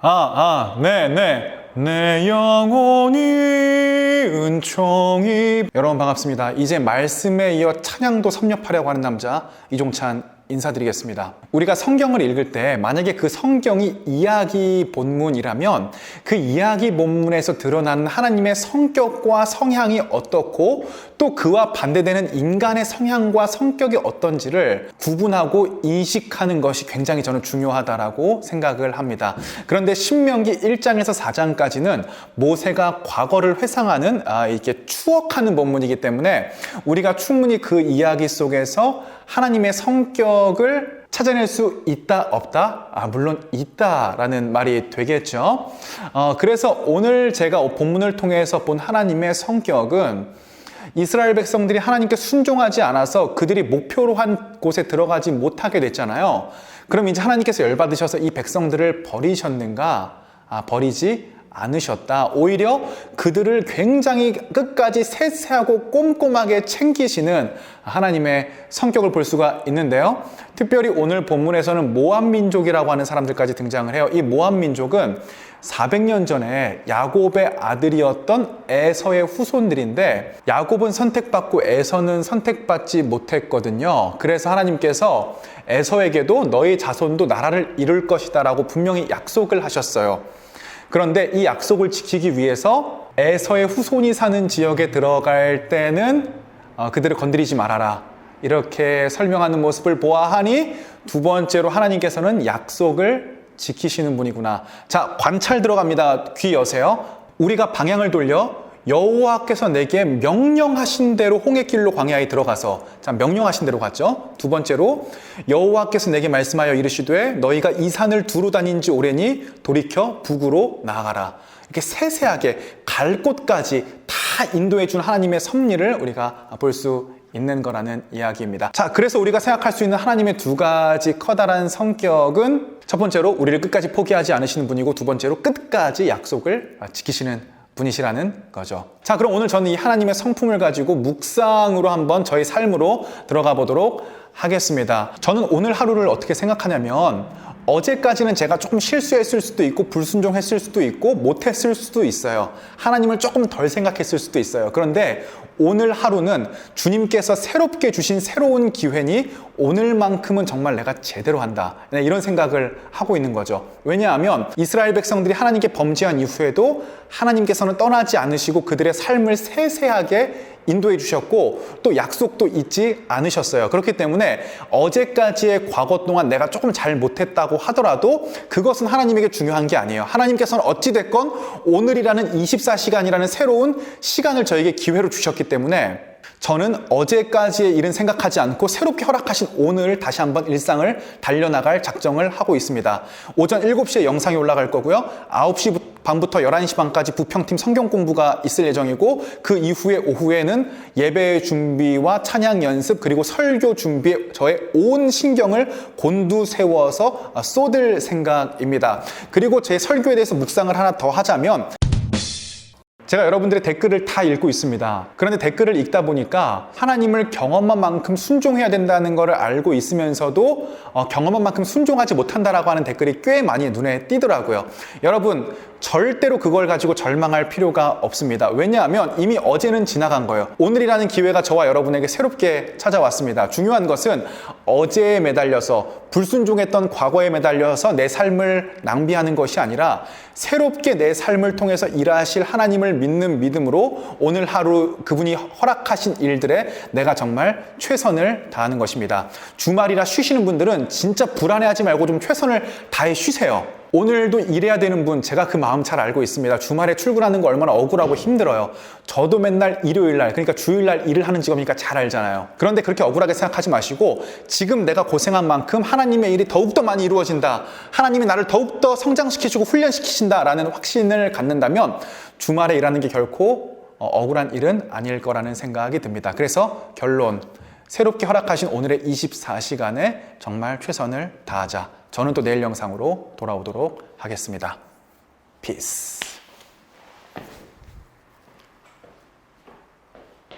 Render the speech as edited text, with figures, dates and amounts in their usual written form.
네. 내 영혼이 은총이. 여러분 반갑습니다. 이제 말씀에 이어 찬양도 섭렵하려고 하는 남자 이종찬 인사드리겠습니다. 우리가 성경을 읽을 때 만약에 그 성경이 이야기 본문이라면 그 이야기 본문에서 드러나는 하나님의 성격과 성향이 어떻고 또 그와 반대되는 인간의 성향과 성격이 어떤지를 구분하고 인식하는 것이 굉장히 저는 중요하다라고 생각을 합니다. 그런데 신명기 1장에서 4장까지는 모세가 과거를 회상하는 이렇게 추억하는 본문이기 때문에 우리가 충분히 그 이야기 속에서 하나님의 성격을 찾아낼 수 있다 없다? 물론 있다라는 말이 되겠죠. 그래서 오늘 제가 본문을 통해서 본 하나님의 성격은 이스라엘 백성들이 하나님께 순종하지 않아서 그들이 목표로 한 곳에 들어가지 못하게 됐잖아요. 그럼 이제 하나님께서 열받으셔서 이 백성들을 버리셨는가? 버리지 않으셨다. 오히려 그들을 굉장히 끝까지 세세하고 꼼꼼하게 챙기시는 하나님의 성격을 볼 수가 있는데요. 특별히 오늘 본문에서는 모압 민족이라고 하는 사람들까지 등장을 해요. 이 모압 민족은 400년 전에 야곱의 아들이었던 에서의 후손들인데 야곱은 선택받고 에서는 선택받지 못했거든요. 그래서 하나님께서 에서에게도 너희 자손도 나라를 이룰 것이다 라고 분명히 약속을 하셨어요. 그런데 이 약속을 지키기 위해서 에서의 후손이 사는 지역에 들어갈 때는 그들을 건드리지 말아라 이렇게 설명하는 모습을 보아하니 두 번째로 하나님께서는 약속을 지키시는 분이구나. 자, 관찰 들어갑니다. 귀 여세요. 우리가 방향을 돌려 여호와께서 내게 명령하신 대로 홍해길로 광야에 들어가서, 자, 명령하신 대로 갔죠. 두 번째로 여호와께서 내게 말씀하여 이르시되 너희가 이 산을 두루 다닌 지 오래니 돌이켜 북으로 나아가라. 이렇게 세세하게 갈 곳까지 다 인도해 준 하나님의 섭리를 우리가 볼 수 있는 거라는 이야기입니다. 자, 그래서 우리가 생각할 수 있는 하나님의 두 가지 커다란 성격은 첫 번째로 우리를 끝까지 포기하지 않으시는 분이고 두 번째로 끝까지 약속을 지키시는 분이시라는 거죠. 자, 그럼 오늘 저는 이 하나님의 성품을 가지고 묵상으로 한번 저희 삶으로 들어가 보도록 하겠습니다. 저는 오늘 하루를 어떻게 생각하냐면 어제까지는 제가 조금 실수했을 수도 있고 불순종했을 수도 있고 못했을 수도 있어요. 하나님을 조금 덜 생각했을 수도 있어요. 그런데 오늘 하루는 주님께서 새롭게 주신 새로운 기회니 오늘만큼은 정말 내가 제대로 한다, 이런 생각을 하고 있는 거죠. 왜냐하면 이스라엘 백성들이 하나님께 범죄한 이후에도 하나님께서는 떠나지 않으시고 그들의 삶을 세세하게 인도해 주셨고 또 약속도 잊지 않으셨어요. 그렇기 때문에 어제까지의 과거 동안 내가 조금 잘 못했다고 하더라도 그것은 하나님에게 중요한 게 아니에요. 하나님께서는 어찌됐건 오늘이라는 24시간이라는 새로운 시간을 저에게 기회로 주셨기 때문에 저는 어제까지의 일은 생각하지 않고 새롭게 허락하신 오늘 다시 한번 일상을 달려나갈 작정을 하고 있습니다. 오전 7시에 영상이 올라갈 거고요. 9시 반부터 11시 반까지 부평팀 성경 공부가 있을 예정이고 그 이후에 오후에는 예배 준비와 찬양 연습 그리고 설교 준비에 저의 온 신경을 곤두세워서 쏟을 생각입니다. 그리고 제 설교에 대해서 묵상을 하나 더 하자면 제가 여러분들의 댓글을 다 읽고 있습니다. 그런데 댓글을 읽다 보니까 하나님을 경험한 만큼 순종해야 된다는 것을 알고 있으면서도 경험한 만큼 순종하지 못한다라고 하는 댓글이 꽤 많이 눈에 띄더라고요. 여러분, 절대로 그걸 가지고 절망할 필요가 없습니다. 왜냐하면 이미 어제는 지나간 거예요. 오늘이라는 기회가 저와 여러분에게 새롭게 찾아왔습니다. 중요한 것은 어제에 매달려서 불순종했던 과거에 매달려서 내 삶을 낭비하는 것이 아니라 새롭게 내 삶을 통해서 일하실 하나님을 믿는 믿음으로 오늘 하루 그분이 허락하신 일들에 내가 정말 최선을 다하는 것입니다. 주말이라 쉬시는 분들은 진짜 불안해하지 말고 좀 최선을 다해 쉬세요. 오늘도 일해야 되는 분, 제가 그 마음 잘 알고 있습니다. 주말에 출근하는 거 얼마나 억울하고 힘들어요. 저도 맨날 일요일날, 그러니까 주일날 일을 하는 직업이니까 잘 알잖아요. 그런데 그렇게 억울하게 생각하지 마시고 지금 내가 고생한 만큼 하나님의 일이 더욱더 많이 이루어진다, 하나님이 나를 더욱더 성장시키시고 훈련시키신다라는 확신을 갖는다면 주말에 일하는 게 결코 억울한 일은 아닐 거라는 생각이 듭니다. 그래서 결론, 새롭게 허락하신 오늘의 24시간에 정말 최선을 다하자. 저는 또 내일 영상으로 돌아오도록 하겠습니다. 피스.